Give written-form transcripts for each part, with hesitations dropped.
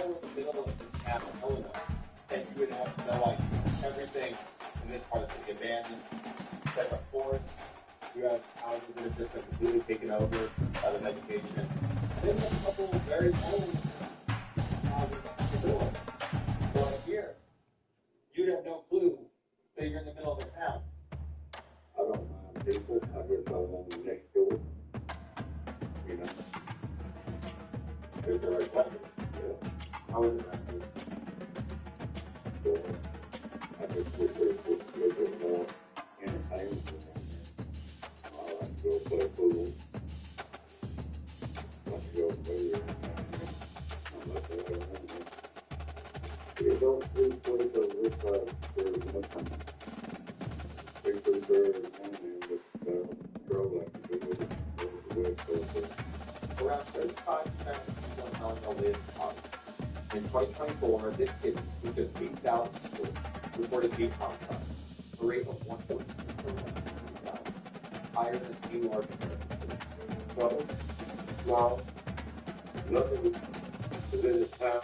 were in the middle of this town in Illinois, and you would have to know like everything in this part of the abandoned, separate forest. You have houses that have just been completely taken over by the vegetation. And then there's a couple of very old houses in the middle. So here, you'd have no clue that you're in the middle of the town. I don't mind people. I just don't want them next door. You know? There's the right weather. Yeah. How is it actually? So I just wish there was a little bit more entertainment around there. I like to go play pool. I like to go play around there. I like to go around there. You don't do places this side, there's nothing. They prefer down there with girl like to do with the West Coast. Around 35% of people in Illinois live in poverty. In 2024, this city, with just 8,000 people, reported hate homicide, a rate of 1.2 higher than any large American city. So, now, nothing is in this town.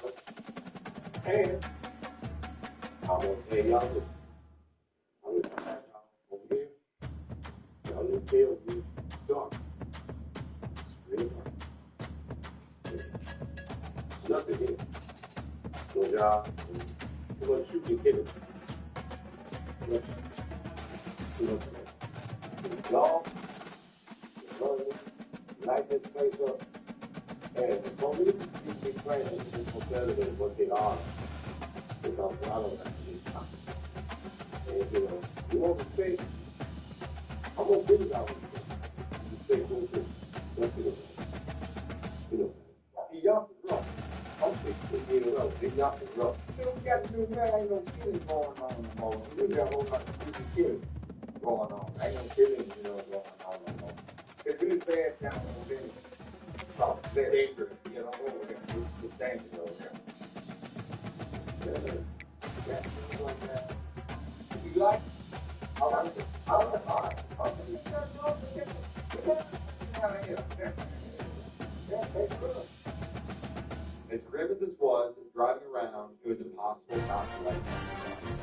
And I'm going to tell y'all this. I'm going to tell y'all over here. Y'all need to tell you dark. It's really dark. Nothing here. No job. Too much shooting kids. Too much y'all, light this place up. And the police should be trained to be better than what they are. Because I don't actually stop. And you want to say, I'm going to give you that one. You say, go to y'all is rough. I'm 16 years old. Y'all is rough. You don't got to do that. Ain't no killing going on no more. You got a whole lot of stupid killing going on. Ain't no killing, going on no more. If it's bad down over there, they're dangerous. Over there. It's dangerous over there. If you like, I like it. I like it. All right. I'll give you as grim as this was, driving around, it was impossible not to light something.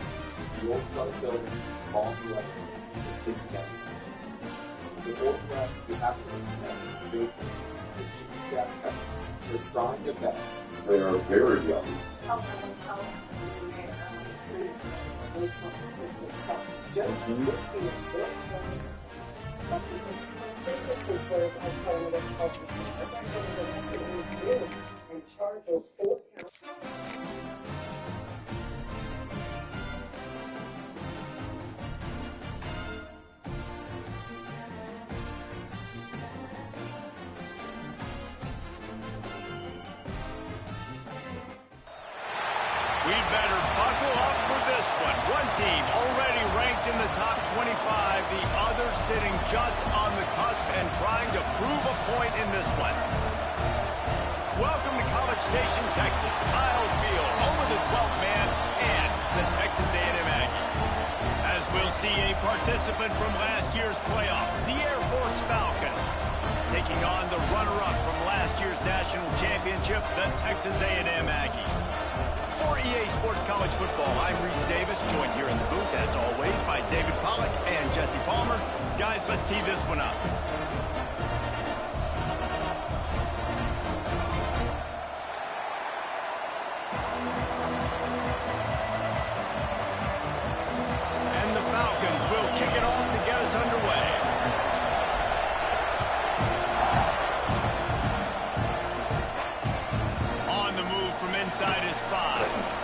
The old southern building, falling to light, and sleeping down. The old left, the African men, the chief staff members, were trying their best. They are very young. In charge of 4 counts. We'd better buckle up for this one. One team already ranked in the top 25, the other sitting just on the cusp and trying to prove a point in this one. Welcome to College Station, Texas. Kyle Field, home of the 12th man and the Texas A&M Aggies. As we'll see a participant from last year's playoff, the Air Force Falcons, taking on the runner-up from last year's national championship, the Texas A&M Aggies. For EA Sports College Football, I'm Reese Davis, joined here in the booth, as always, by David Pollack and Jesse Palmer. Guys, let's tee this one up. And the Falcons will kick it off to get us underway. On the move from inside his 5.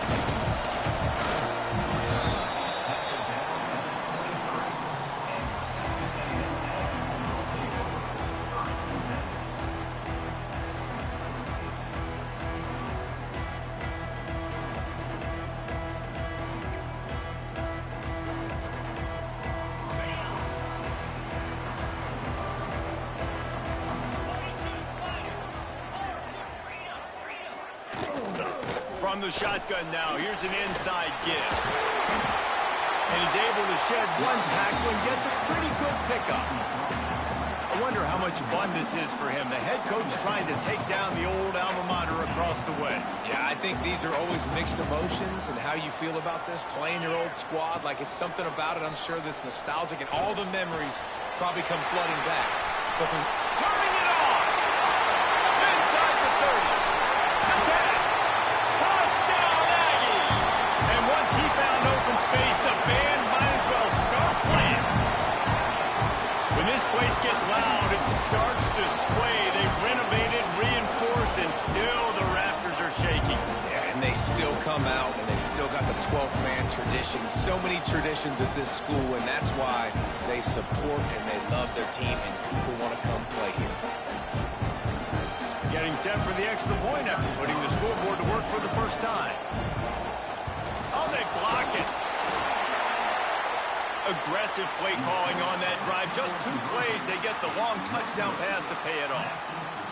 From the shotgun now, here's an inside give. And he's able to shed one tackle and gets a pretty good pickup. wonder how much fun this is for him. The head coach trying to take down the old alma mater across the way. Yeah, I think these are always mixed emotions and how you feel about this, playing your old squad. Like, it's something about it, I'm sure, that's nostalgic, and all the memories probably come flooding back. But there's turning it on! Inside the 30. To 10. Touchdown, Aggie! And once he found open space, the band might as well start playing. When this place gets loud, it starts to sway. They've renovated, reinforced, and still the rafters are shaking. Yeah, and they still come out, and they still got the 12th man tradition. So many traditions at this school, and that's why they support and they love their team, and people want to come play here. Getting set for the extra point after putting the scoreboard to work for the first time. Oh, they block it. Aggressive play calling on that drive. Just 2 plays, they get the long touchdown pass to pay it off.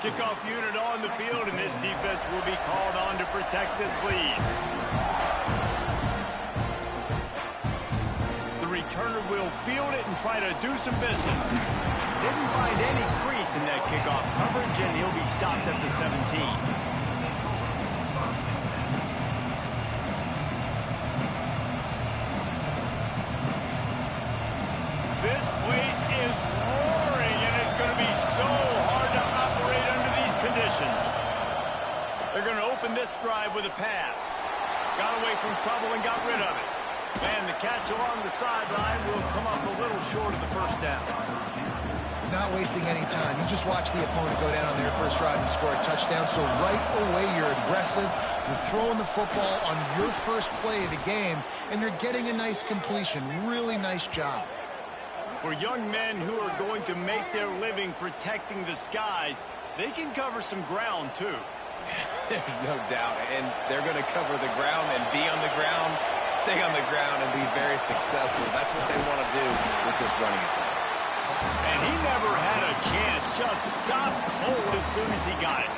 Kickoff unit on the field, and this defense will be called on to protect this lead. The returner will field it and try to do some business. Didn't find any crease in that kickoff coverage, and he'll be stopped at the 17. This place is roaring, and it's going to be so hard to operate under these conditions. They're going to open this drive with a pass. Got away from trouble and got rid of it. And the catch along the sideline will come up a little short of the first down. Not wasting any time. You just watch the opponent go down on their first drive and score a touchdown. So right away, you're aggressive. You're throwing the football on your first play of the game, and you're getting a nice completion. Really nice job. For young men who are going to make their living protecting the skies, they can cover some ground, too. There's no doubt, and they're going to cover the ground and be on the ground, stay on the ground, and be very successful. That's what they want to do with this running attack. And he never had a chance, just stopped cold as soon as he got it.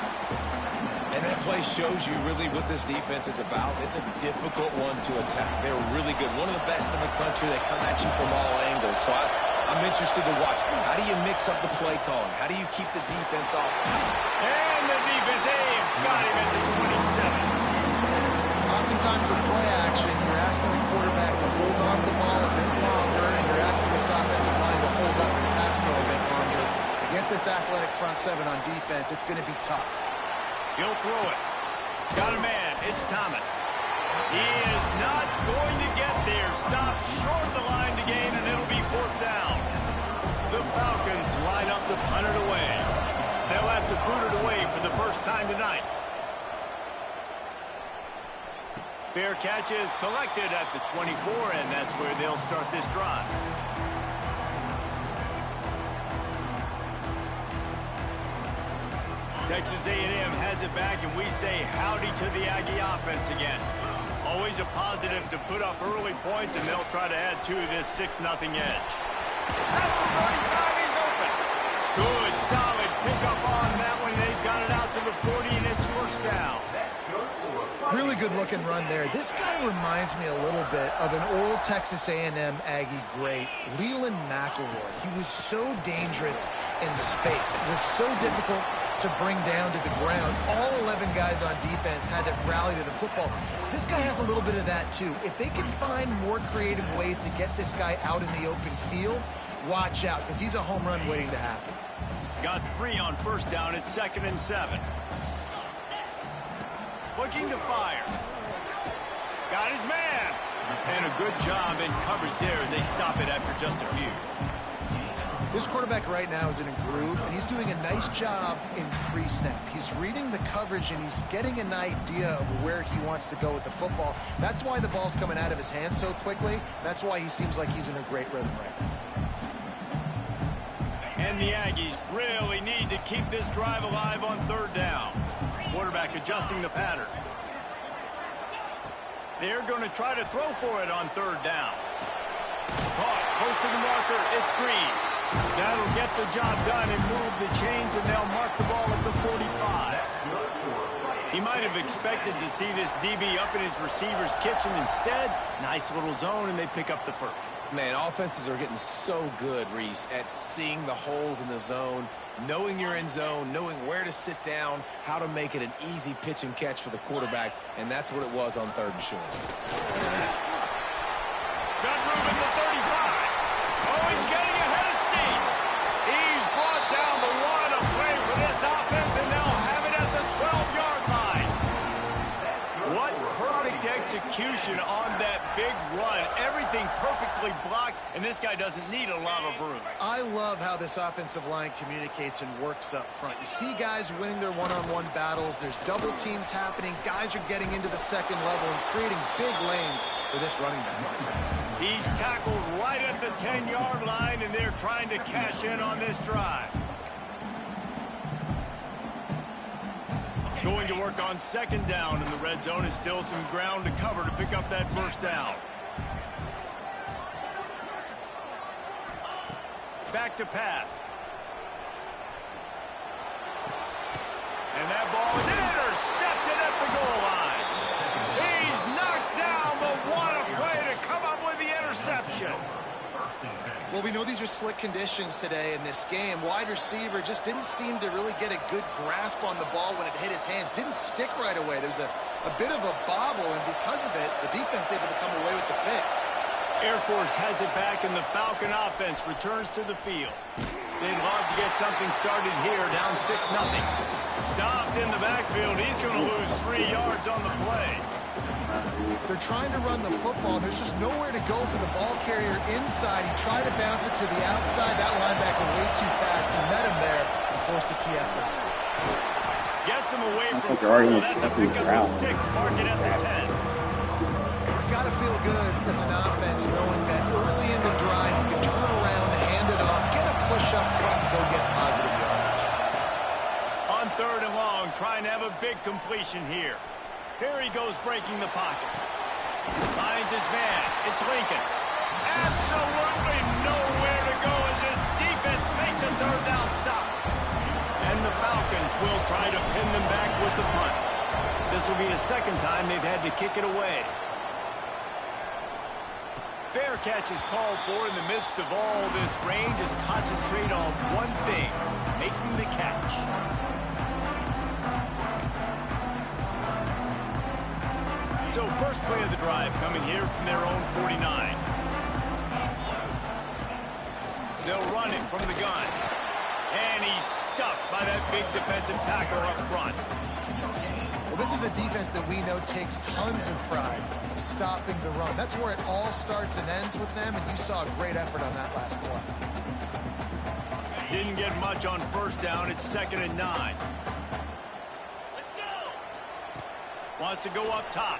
And that play shows you really what this defense is about. It's a difficult one to attack. They're really good. One of the best in the country. They come at you from all angles. So I'm interested to watch. How do you mix up the play calling? How do you keep the defense off? And the defense, got him at the 27. Oftentimes with play action, you're asking the quarterback to hold on to the ball a bit longer, and you're asking this offensive line to hold up and pass pro a bit longer. Against this athletic front seven on defense, it's going to be tough. He'll throw it. Got a man. It's Thomas. He is not going to get there. Stopped short of the line to gain, and it'll be 4th down. The Falcons line up to punt it away. They'll have to boot it away for the first time tonight. Fair catch is collected at the 24, and that's where they'll start this drive. Texas A&M has it back, and we say howdy to the Aggie offense again. Always a positive to put up early points, and they'll try to add to this 6-0 edge. At the 45, he's open. Good, solid pickup on that one. They've got it out to the 40, and it's 1st down. Really good-looking run there. This guy reminds me a little bit of an old Texas A&M Aggie great, Leland McElroy. He was so dangerous in space. It was so difficult to bring down to the ground. All 11 guys on defense had to rally to the football. This guy has a little bit of that, too. If they can find more creative ways to get this guy out in the open field, watch out, because he's a home run waiting to happen. Got 3 on 1st down. It's 2nd and 7. Looking to fire. Got his man. And a good job in coverage there as they stop it after just a few. This quarterback right now is in a groove, and he's doing a nice job in pre-snap. He's reading the coverage, and he's getting an idea of where he wants to go with the football. That's why the ball's coming out of his hands so quickly. That's why he seems like he's in a great rhythm right now. And the Aggies really need to keep this drive alive on 3rd down. Quarterback adjusting the pattern. They're going to try to throw for it on 3rd down. Caught, close to the marker, it's Green. That'll get the job done and move the chains, and they'll mark the ball at the 45. He might have expected to see this DB up in his receiver's kitchen. Instead, nice little zone, and they pick up the 1st. Man, offenses are getting so good, Reese, at seeing the holes in the zone, knowing you're in zone, knowing where to sit down, how to make it an easy pitch and catch for the quarterback, and that's what it was on 3rd and short. Got room in the 35. Oh, he's getting ahead of steam. He's brought down the one of play for this offense, and they'll have it at the 12-yard line. What perfect execution on that big run. Everything perfectly blocked, and this guy doesn't need a lot of room. I love how this offensive line communicates and works up front. You see guys winning their one-on-one battles. There's double teams happening. Guys are getting into the second level and creating big lanes for this running back. He's tackled right at the 10-yard line, and they're trying to cash in on this drive. Going to work on 2nd down in the red zone. Is still some ground to cover to pick up that 1st down. Back to pass. And that ball is intercepted at the goal line. He's knocked down, but what a play to come up with the interception. Well, we know these are slick conditions today in this game. Wide receiver just didn't seem to really get a good grasp on the ball when it hit his hands. Didn't stick right away. There's a bit of a bobble, and because of it, the defense able to come away with the pick. Air Force has it back, and the Falcon offense returns to the field. They'd love to get something started here, down 6-0. Stopped in the backfield. He's going to lose 3 yards on the play. They're trying to run the football. There's just nowhere to go for the ball carrier inside. He tried to bounce it to the outside. That linebacker way too fast. He met him there and forced the TFL. Gets him away from trouble. That's a pickup of 6. Mark it at the 10. It's got to feel good as an offense knowing that early in the drive you can turn around, hand it off, get a push up front, and go get positive yardage. On 3rd and long, trying to have a big completion here. Here he goes breaking the pocket. Finds his man. It's Lincoln. Absolutely nowhere to go as his defense makes a 3rd down stop. And the Falcons will try to pin them back with the punt. This will be the 2nd time they've had to kick it away. Fair catch is called for in the midst of all this rain. Just concentrate on one thing, making the catch. So first play of the drive coming here from their own 49. They'll run it from the gun. And he's stuffed by that big defensive tackle up front. Well, this is a defense that we know takes tons of pride stopping the run. That's where it all starts and ends with them, and you saw a great effort on that last play. Didn't get much on 1st down. It's 2nd and 9. Let's go. Wants to go up top.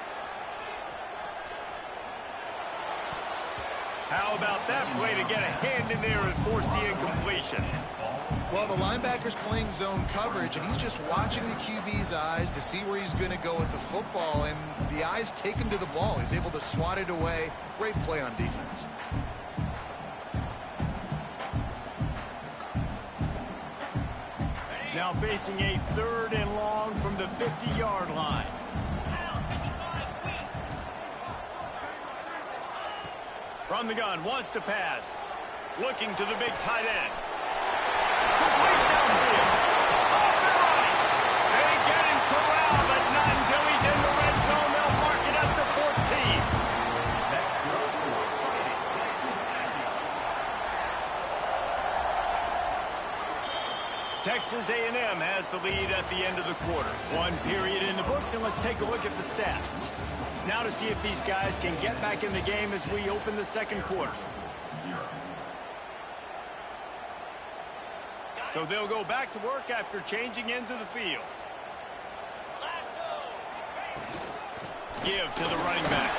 How about that play to get a hand in there and force the incompletion? Well, the linebacker's playing zone coverage, and he's just watching the QB's eyes to see where he's going to go with the football, and the eyes take him to the ball. He's able to swat it away. Great play on defense. Now facing a 3rd and long from the 50-yard line. From the gun, wants to pass. Looking to the big tight end. Complete downfield. Off and right. They get him corralled, but not until he's in the red zone. They'll mark it at the 14. Texas A&M has the lead at the end of the quarter. 1 period in the books, and let's take a look at the stats. Now to see if these guys can get back in the game as we open the 2nd quarter. So they'll go back to work after changing into the field. Give to the running back.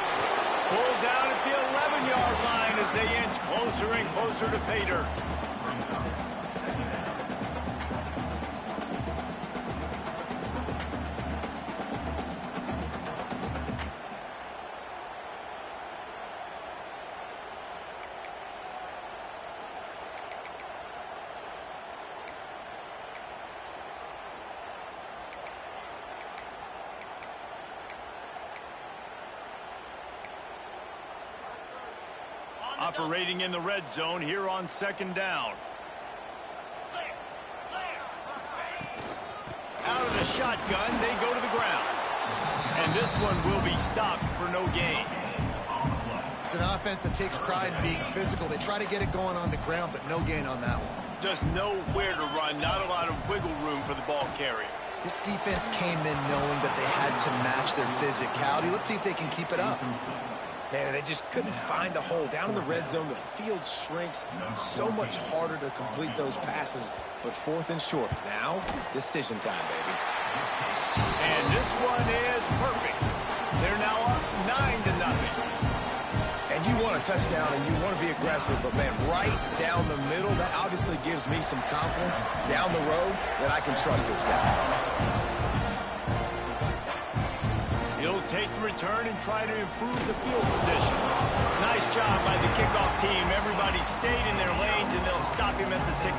Pulled down at the 11-yard line as they inch closer and closer to pay dirt. Operating in the red zone here on 2nd down. Out of the shotgun, they go to the ground. And this one will be stopped for no gain. It's an offense that takes pride in being physical. They try to get it going on the ground, but no gain on that one. Just nowhere to run, not a lot of wiggle room for the ball carrier. This defense came in knowing that they had to match their physicality. Let's see if they can keep it up. Man, they just couldn't find a hole. Down in the red zone, the field shrinks. So much harder to complete those passes. But 4th and short. Now, decision time, baby. And this one is perfect. They're now up 9-0. And you want a touchdown and you want to be aggressive, but man, right down the middle, that obviously gives me some confidence down the road that I can trust this guy. He'll take the return and try to improve the field position. Nice job by the kickoff team. Everybody stayed in their lanes, and they'll stop him at the 16.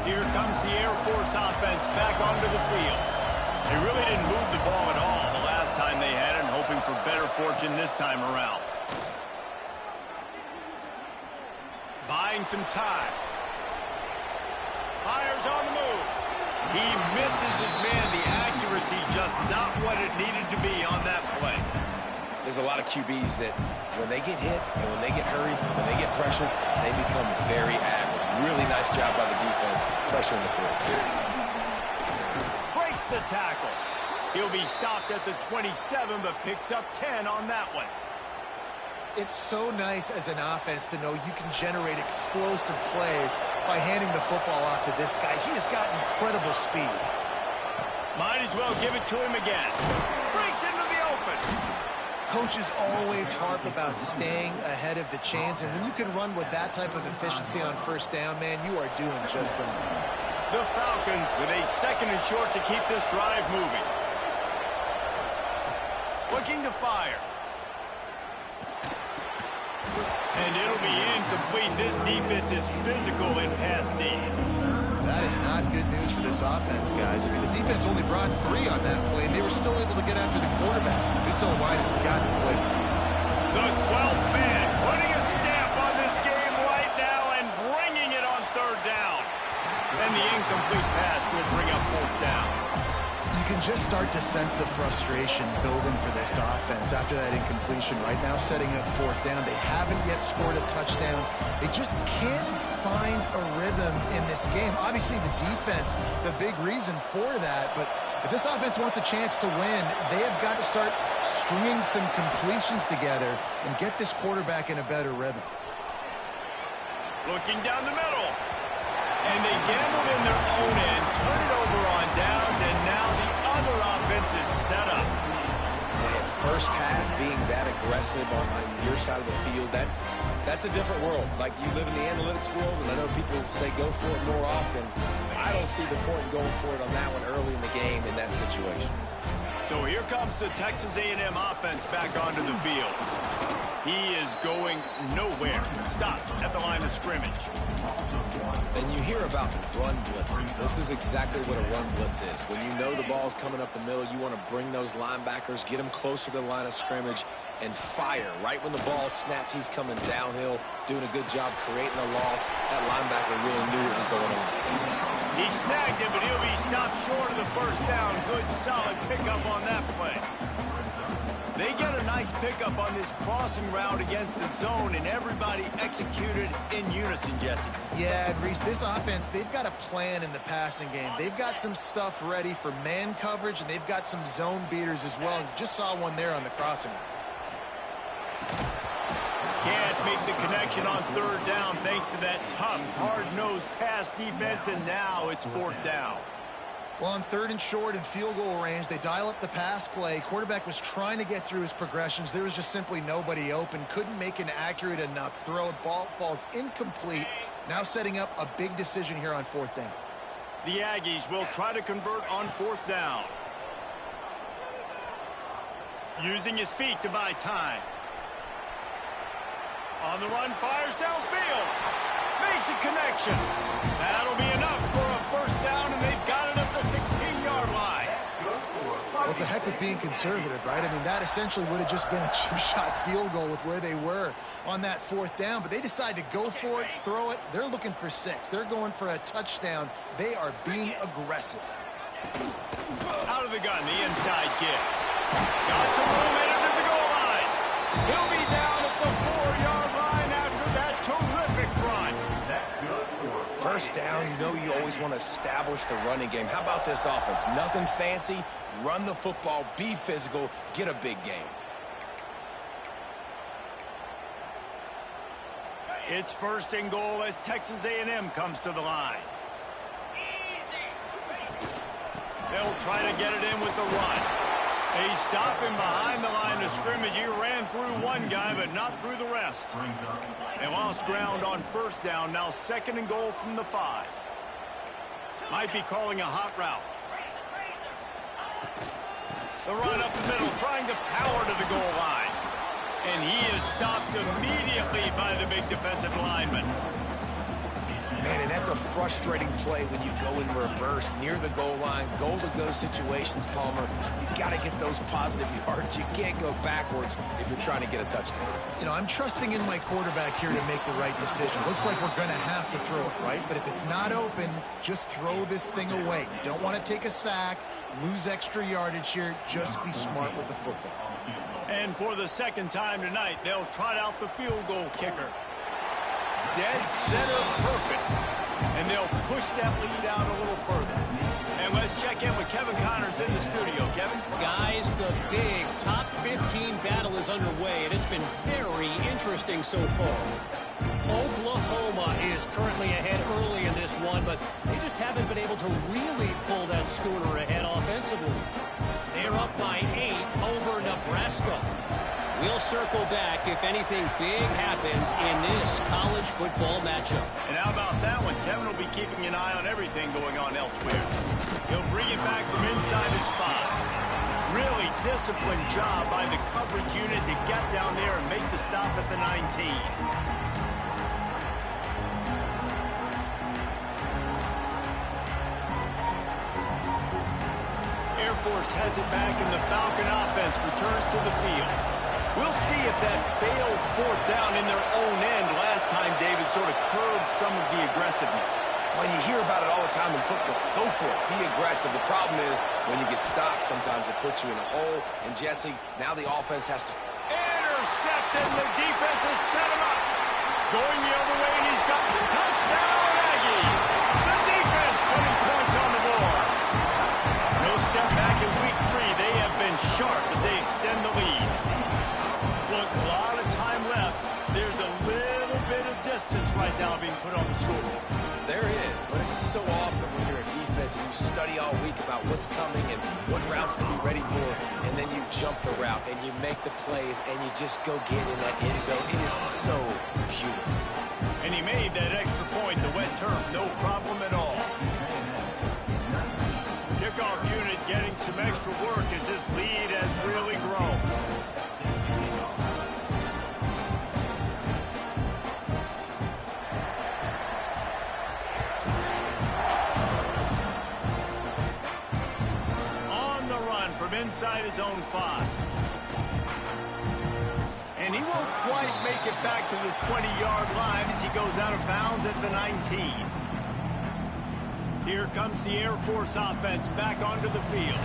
Here comes the Air Force offense back onto the field. They really didn't move the ball at all the last time they had it, hoping for better fortune this time around. Buying some time. Fires on the move. He misses his man. The accuracy just not what it needed to be on that play. There's a lot of QBs that when they get hit and when they get hurried, when they get pressured, they become very average. Really nice job by the defense, pressuring the quarterback. Breaks the tackle. He'll be stopped at the 27, but picks up 10 on that one. It's so nice as an offense to know you can generate explosive plays by handing the football off to this guy. He has got incredible speed. Might as well give it to him again. Breaks into the open. Coaches always harp about staying ahead of the chains, and when you can run with that type of efficiency on 1st down, man, you are doing just that. The Falcons with a 2nd and short to keep this drive moving. Looking to fire. And it'll be incomplete. This defense is physical in pass D. That is not good news for this offense, guys. I mean, the defense only brought 3 on that play, and they were still able to get after the quarterback. This O-line has got to play. The 12th man putting a stamp on this game right now and bringing it on 3rd down. And the incomplete pass will bring up 4th down. You can just start to sense the frustration building for this offense after that incompletion. Right now, setting up 4th down. They haven't yet scored a touchdown. They just can't find a rhythm in this game. Obviously, the defense, the big reason for that. But if this offense wants a chance to win, they have got to start stringing some completions together and get this quarterback in a better rhythm. Looking down the middle. And they gambled in their own end, turn it over on downs, and now the other offense is set up. Man, 1st half being that aggressive on your side of the field, that's a different world. Like, you live in the analytics world, and I know people say go for it more often. I don't see the point in going for it on that one early in the game in that situation. So here comes the Texas A&M offense back onto the field. He is going nowhere. Stopped at the line of scrimmage. And you hear about run blitzes. This is exactly what a run blitz is. When you know the ball's coming up the middle, you want to bring those linebackers, get them closer to the line of scrimmage, and fire. Right when the ball snapped, he's coming downhill, doing a good job creating a loss. That linebacker really knew what was going on. He snagged it, but he'll be stopped short of the 1st down. Good, solid pickup on that play. They get a nice pickup on this crossing route against the zone, and everybody executed in unison, Jesse. Yeah, and Reese, this offense, they've got a plan in the passing game. They've got some stuff ready for man coverage, and they've got some zone beaters as well. And just saw one there on the crossing route. Can't make the connection on 3rd down thanks to that tough, hard-nosed pass defense, and now it's 4th down. Well, on 3rd and short and field goal range, they dial up the pass play. Quarterback was trying to get through his progressions. There was just simply nobody open. Couldn't make an accurate enough throw. Ball falls incomplete. Now setting up a big decision here on 4th down. The Aggies will try to convert on 4th down. Using his feet to buy time. On the run, fires downfield. Makes a connection. That'll be enough for a it's a heck with being conservative, right? I mean, that essentially would have just been a chip shot field goal with where they were on that 4th down, but they decide to go for it, throw it. They're looking for 6. They're going for a touchdown. They are being aggressive. Out of the gun, the inside give. Got some room in under the goal line. He'll be down at the 4-yard line after that terrific run. First down, you know you always want to establish the running game. How about this offense? Nothing fancy. Run the football, be physical, get a big gain. It's 1st and goal as Texas A&M comes to the line. They'll try to get it in with the run. They stop him behind the line of scrimmage. He ran through one guy, but not through the rest. They lost ground on 1st down. Now 2nd and goal from the 5. Might be calling a hot route. The run up the middle, trying to power to the goal line. And he is stopped immediately by the big defensive lineman. Man, and that's a frustrating play when you go in reverse near the goal line, goal-to-go situations, Palmer. You got to get those positive yards. You can't go backwards if you're trying to get a touchdown. You know, I'm trusting in my quarterback here to make the right decision. Looks like we're going to have to throw it, right? But if it's not open, just throw this thing away. You don't want to take a sack, lose extra yardage here. Just be smart with the football. And for the 2nd time tonight, they'll trot out the field goal kicker. Dead center perfect. And they'll push that lead out a little further. And let's check in with Kevin Connors in the studio. Kevin? Guys, the big top 15 battle is underway, and it's been very interesting so far. Oklahoma is currently ahead early in this one, but they just haven't been able to really pull that schooner ahead offensively. They're up by 8 over Nebraska. We'll circle back if anything big happens in this college football matchup. And how about that one? Kevin will be keeping an eye on everything going on elsewhere. He'll bring it back from inside his 5. Really disciplined job by the coverage unit to get down there and make the stop at the 19. Air Force has it back, and the Falcon offense returns to the field. We'll see if that failed 4th down in their own end last time, David, sort of curbed some of the aggressiveness. When you hear about it all the time in football, go for it. Be aggressive. The problem is when you get stopped, sometimes it puts you in a hole. And, Jesse, now the offense has to... Intercepted. The defense has set him up. Going the other way, and he's got the touchdown, Aggies. The defense putting points on the board. No step back in week 3. They have been sharp as they extend the lead. Look, a lot of time left. There's a little bit of distance right now being put on the scoreboard. There is, but it's so awesome when you're a defense and you study all week about what's coming and what routes to be ready for, and then you jump the route and you make the plays and you just go get in that end zone. It is so beautiful. And he made that extra point, the wet turf, no problem at all. Kickoff unit getting some extra work as this lead has really grown. Inside his own 5. And he won't quite make it back to the 20-yard line as he goes out of bounds at the 19. Here comes the Air Force offense back onto the field.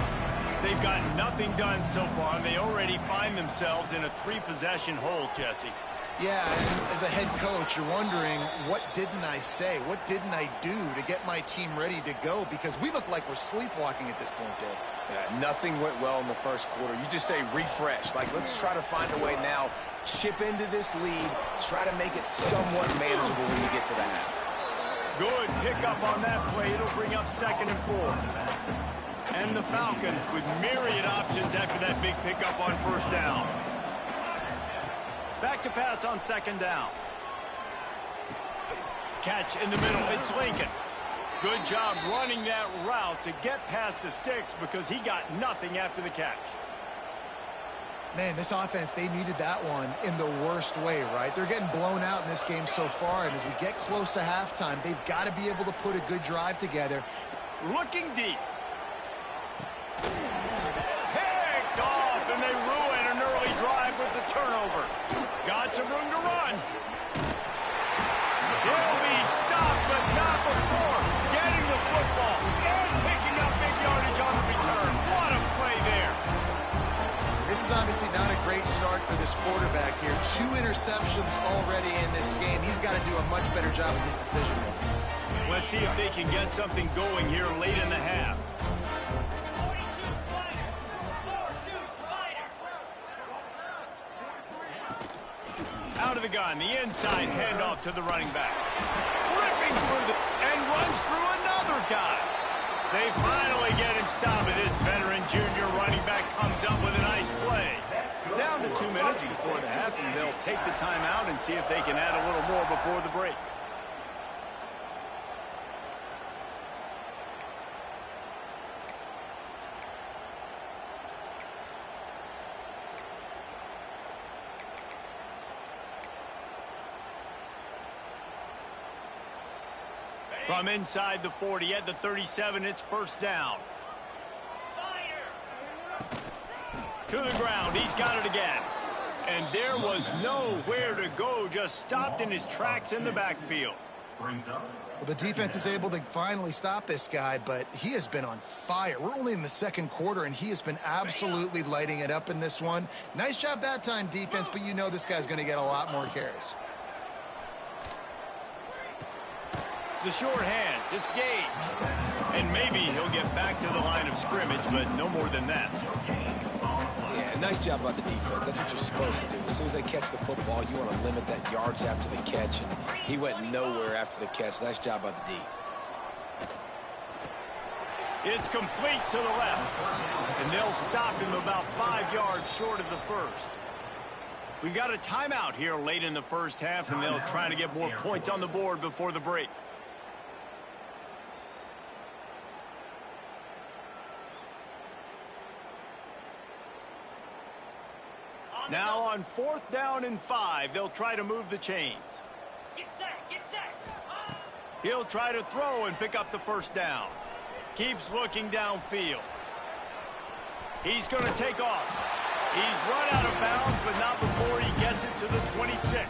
They've got nothing done so far, and they already find themselves in a 3-possession hole, Jesse. Yeah, and as a head coach, you're wondering, what didn't I say? What didn't I do to get my team ready to go? Because we look like we're sleepwalking at this point, Dave. Yeah, nothing went well in the first quarter. You just say refresh. Like, let's try to find a way now. Chip into this lead. Try to make it somewhat manageable when you get to the half. Good pickup on that play. It'll bring up 2nd and 4. And the Falcons with myriad options after that big pickup on 1st down. Back to pass on 2nd down. Catch in the middle. It's Lincoln. Good job running that route to get past the sticks because he got nothing after the catch. Man, this offense, they needed that one in the worst way, right? They're getting blown out in this game so far, and as we get close to halftime, they've got to be able to put a good drive together. Looking deep. turnover. Got some room to run. He'll be stopped, but not before getting the football and picking up big yardage on the return. What a play there. This is obviously not a great start for this quarterback here. 2 interceptions already in this game. He's got to do a much better job with his decision making. Let's see if they can get something going here late in the half. Out of the gun, the inside handoff to the running back. Ripping through and runs through another guy. They finally get him stopped, but this veteran junior running back comes up with a nice play. Down to 2 minutes before the half, and they'll take the timeout and see if they can add a little more before the break. From inside the 40 at the 37, it's first down. To the ground, he's got it again. And there was nowhere to go, just stopped in his tracks in the backfield. Well, the defense is able to finally stop this guy, but he has been on fire. We're only in the second quarter, and he has been absolutely lighting it up in this one. Nice job that time, defense, but you know this guy's going to get a lot more carries. The short hands, it's Gage. And maybe he'll get back to the line of scrimmage, but no more than that. Yeah, nice job by the defense. That's what you're supposed to do. As soon as they catch the football, you want to limit that yards after the catch, and he went nowhere after the catch. Nice job by the D. It's complete to the left, and they'll stop him about 5 yards short of the first. We've got a timeout here late in the first half, and they'll try to get more points on the board before the break. Now on 4th down and 5, they'll try to move the chains. Get set, get set. He'll try to throw and pick up the first down. Keeps looking downfield. He's going to take off. He's run out of bounds, but not before he gets it to the 26.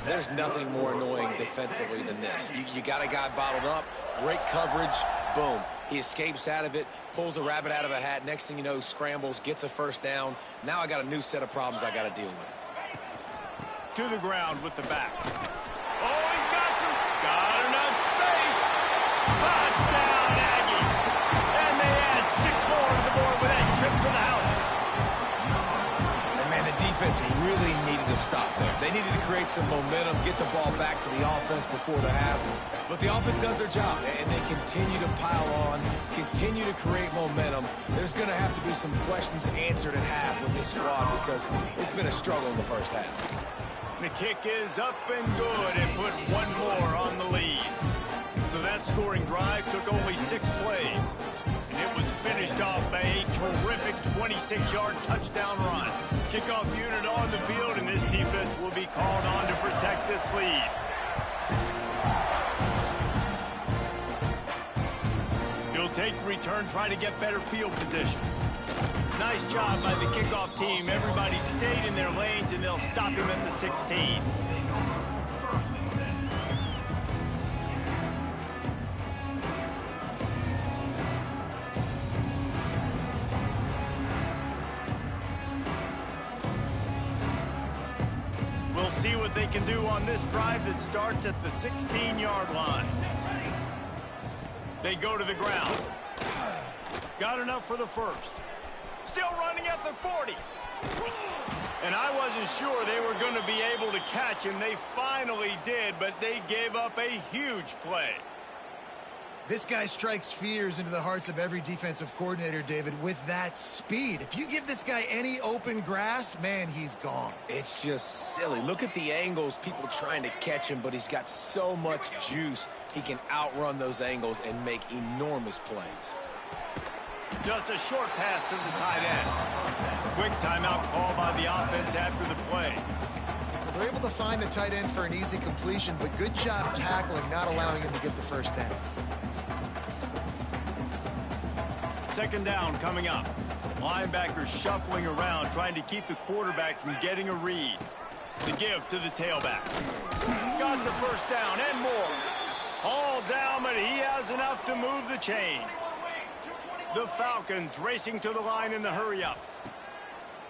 There's nothing more annoying defensively than this. You got a guy bottled up, great coverage, boom. He escapes out of it, pulls a rabbit out of a hat. Next thing you know, scrambles, gets a first down. Now I got a new set of problems I got to deal with. To the ground with the back. Oh, he's got enough space. Touchdown, Aggie. And they add 6 more to the board with that trip to the house. And man, the defense really needed to stop there. They needed to create some momentum, get the ball back to the offense before the half. But the offense does their job, and they continue to pile on, continue to create momentum. There's going to have to be some questions answered at half with this squad because it's been a struggle in the first half. The kick is up and good and put 1 more on the lead. So that scoring drive took only 6 plays. And it was finished off by a terrific 26-yard touchdown run. Kickoff unit on the field, and this defense will be called on to protect this lead. He'll take the return, try to get better field position. Nice job by the kickoff team. Everybody stayed in their lanes, and they'll stop him at the 16. We'll see what they can do on this drive that starts at the 16-yard line. They go to the ground. Got enough for the first. Still running at the 40. And I wasn't sure they were going to be able to catch him. They finally did, but they gave up a huge play. This guy strikes fears into the hearts of every defensive coordinator, David, with that speed. If you give this guy any open grass, man, he's gone. It's just silly. Look at the angles, people trying to catch him, but he's got so much juice. He can outrun those angles and make enormous plays. Just a short pass to the tight end. Quick timeout call by the offense after the play. Well, they're able to find the tight end for an easy completion, but good job tackling, not allowing him to get the first down. 2nd down coming up. Linebackers shuffling around, trying to keep the quarterback from getting a read. The give to the tailback. Got the first down and more. All down, but he has enough to move the chains. The Falcons racing to the line in the hurry-up.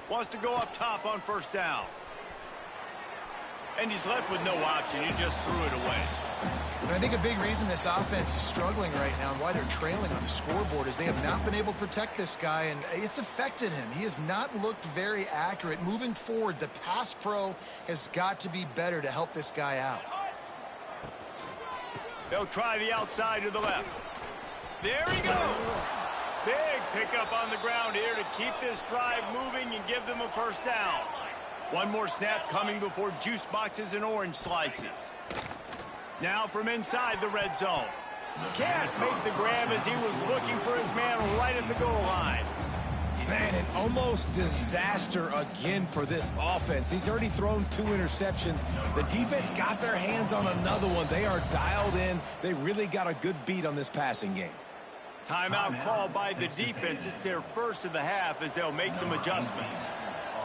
Wants to go up top on first down. And he's left with no option. He just threw it away. And I think a big reason this offense is struggling right now and why they're trailing on the scoreboard is they have not been able to protect this guy, and it's affected him. He has not looked very accurate. Moving forward, the pass pro has got to be better to help this guy out. They'll try the outside to the left. There he goes. Big pickup on the ground here to keep this drive moving and give them a first down. One more snap coming before juice boxes and orange slices. Now from inside the red zone. Can't make the grab as he was looking for his man right at the goal line. Man, an almost disaster again for this offense. He's already thrown 2 interceptions. The defense got their hands on another one. They are dialed in. They really got a good beat on this passing game. Timeout called by the defense. It's their first of the half as they'll make some adjustments.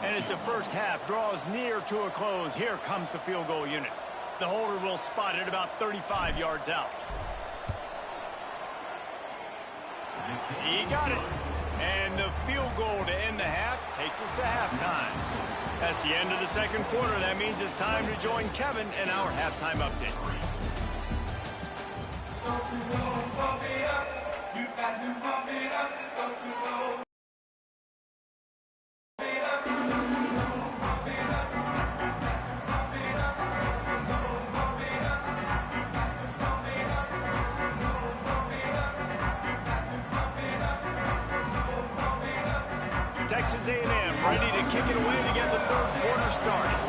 And as the first half draws near to a close, here comes the field goal unit. The holder will spot it about 35 yards out. He got it. And the field goal to end the half takes us to halftime. That's the end of the second quarter. That means it's time to join Kevin in our halftime update. Texas A&M ready to kick it away to get the third quarter started.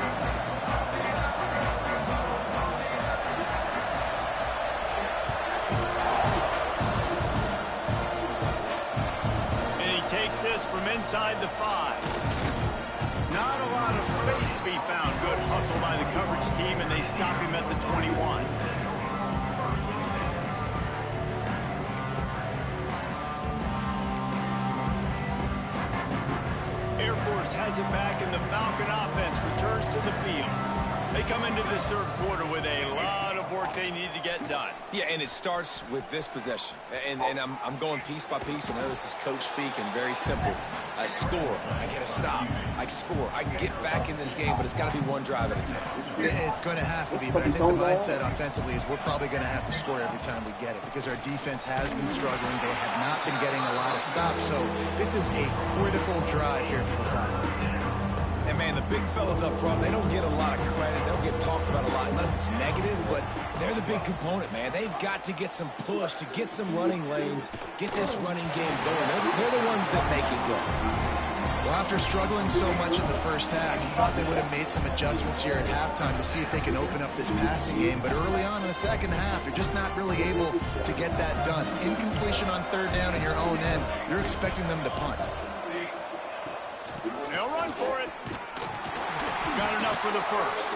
And he takes this from inside the 5. Not a lot of space to be found. Good hustle by the coverage team, and they stop him at the 21. Has it back, and the Falcon offense returns to the field. They come into this third quarter with a lot of work they need to get done. Yeah, and it starts with this possession. And I'm going piece by piece. I know this is coach speak and very simple. I score. I get a stop. I score. I can get back in this game, but it's got to be one drive at a time. It's going to have to be, but I think the mindset offensively is we're probably going to have to score every time we get it because our defense has been struggling. They have not been getting a lot of stops, so this is a critical drive here for this offense. And, man, the big fellas up front, they don't get a lot of credit. They don't get talked about a lot unless it's negative, but they're the big component, man. They've got to get some push, to get some running lanes, get this running game going. They're the ones that make it go. Well, after struggling so much in the first half, you thought they would have made some adjustments here at halftime to see if they can open up this passing game. But early on in the second half, you're just not really able to get that done. Incompletion on third down in your own end, you're expecting them to punt. They'll run for it. Got enough for the first.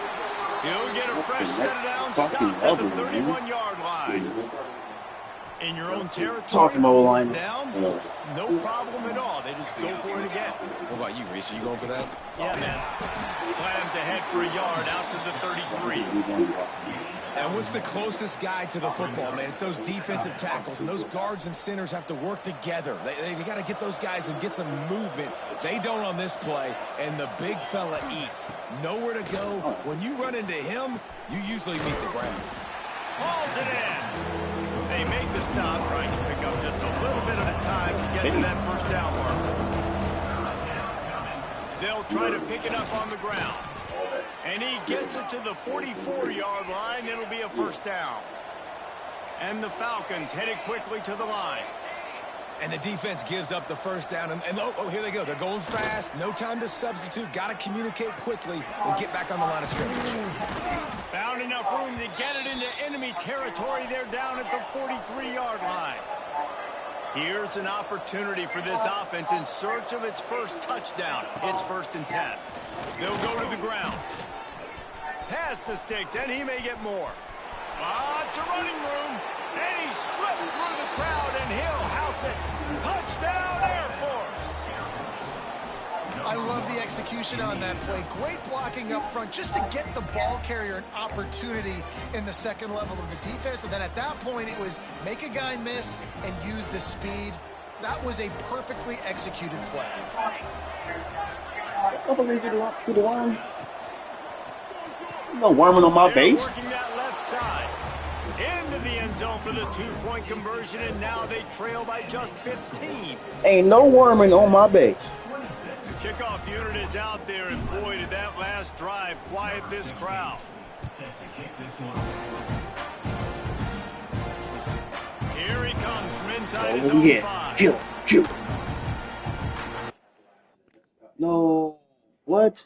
He'll get a fresh set down stop at the 31-yard line. In your own territory, down, no problem at all. They just go for it again. What about you, Reese? Are you going for that? Yeah, man. Slams ahead for a yard out to the 33. And what's the closest guy to the football, man? It's those defensive tackles, and those guards and centers have to work together. They got to get those guys and get some movement. They don't on this play, and the big fella eats. Nowhere to go. When you run into him, you usually meet the ground. Hauls it in. They make the stop, trying to pick up just a little bit at a time to get to that first down marker. They'll try to pick it up on the ground. And he gets it to the 44-yard line. It'll be a first down. And the Falcons headed quickly to the line. And the defense gives up the first down. And oh, here they go. They're going fast. No time to substitute. Got to communicate quickly and get back on the line of scrimmage. Found enough room to get it into enemy territory. They're down at the 43-yard line. Here's an opportunity for this offense in search of its first touchdown. It's 1st and 10. They'll go to the ground. Pass the sticks, and he may get more. Lots of running room. And he slipped through the crowd, and he'll house it. Touchdown, Air Force. I love the execution on that play. Great blocking up front just to get the ball carrier an opportunity in the second level of the defense. And then at that point, it was make a guy miss and use the speed. That was a perfectly executed play. No worming on my base. Working that left side. Into the end zone for the two-point conversion, and now they trail by just 15. Ain't no worming on my base. The kickoff unit is out there, and boy, did that last drive quiet this crowd. Here he comes from inside his own 5. Kill. No. What?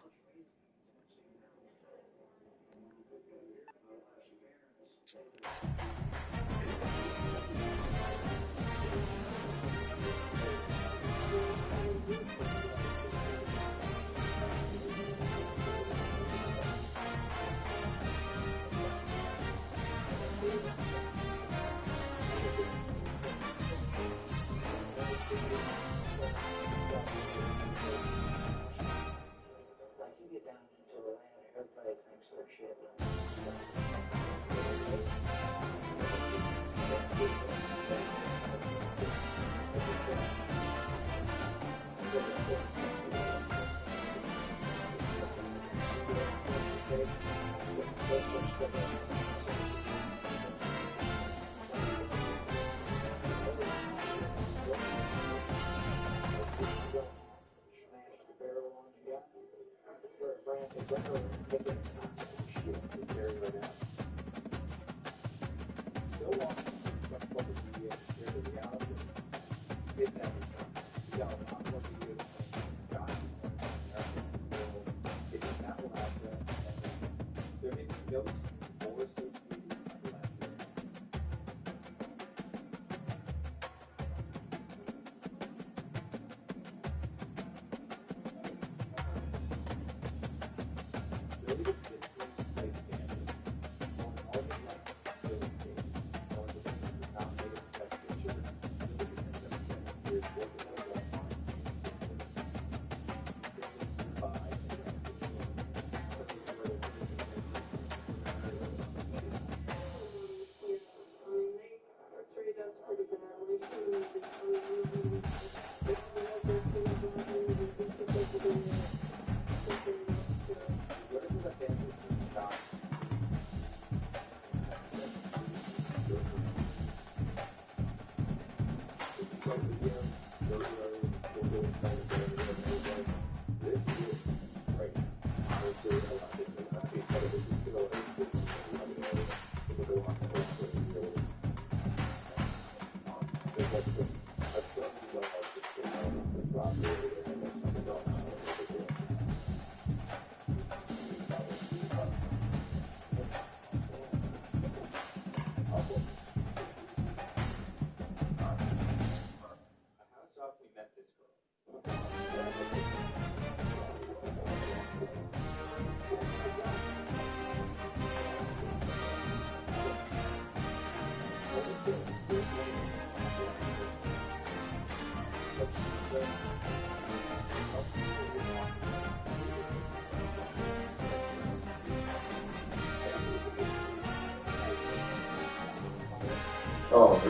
Oh,